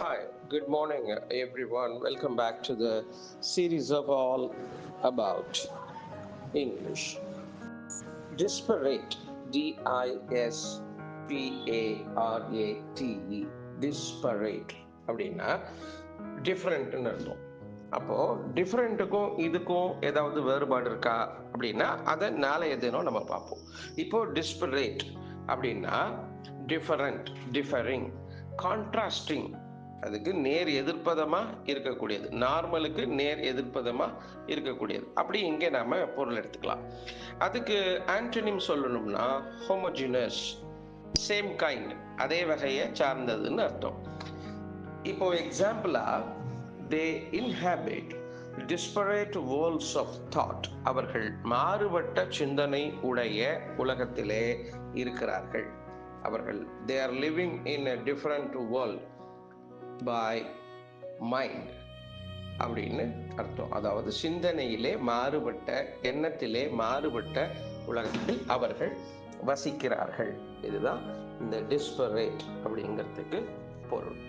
Hi, good morning, everyone. Welcome back to the series of All About English. Disparate, DISPARATE, disparate அப்படின்னா டிஃப்ரெண்ட்னு அர்த்தம். அப்போ டிஃப்ரெண்ட்டுக்கும் இதுக்கும் ஏதாவது வேறுபாடு இருக்கா அப்படின்னா அதை நாளைய தினம் நம்ம பார்ப்போம். இப்போ டிஸ்பரேட் அப்படின்னா டிஃபரண்ட், டிஃபரிங், கான்ட்ராஸ்டிங், அதுக்கு நேர் எதிர்ப்பதமா இருக்கக்கூடியது, நார்மலுக்கு நேர் எதிர்ப்பதமா இருக்கக்கூடியது. அப்படி இங்கே நாம பொருள் எடுத்துக்கலாம். அதுக்கு ஆன்டனிம் சொல்லணும்னா ஹோமோஜினஸ், சேம் கைண்ட், அதே வகையை சார்ந்ததுன்னு அர்த்தம். இப்போ எக்ஸாம்பிளா, தே inhabit disparate worlds of thought, அவர்கள் மாறுபட்ட சிந்தனை உடைய உலகத்திலே இருக்கிறார்கள். அவர்கள் they are living in a different world by mind அப்படின்னு அர்த்தம். அதாவது சிந்தனையிலே மாறுபட்ட, எண்ணத்திலே மாறுபட்ட உலகத்தில் அவர்கள் வசிக்கிறார்கள். இதுதான் இந்த disparate அப்படிங்கிறதுக்கு பொருள்.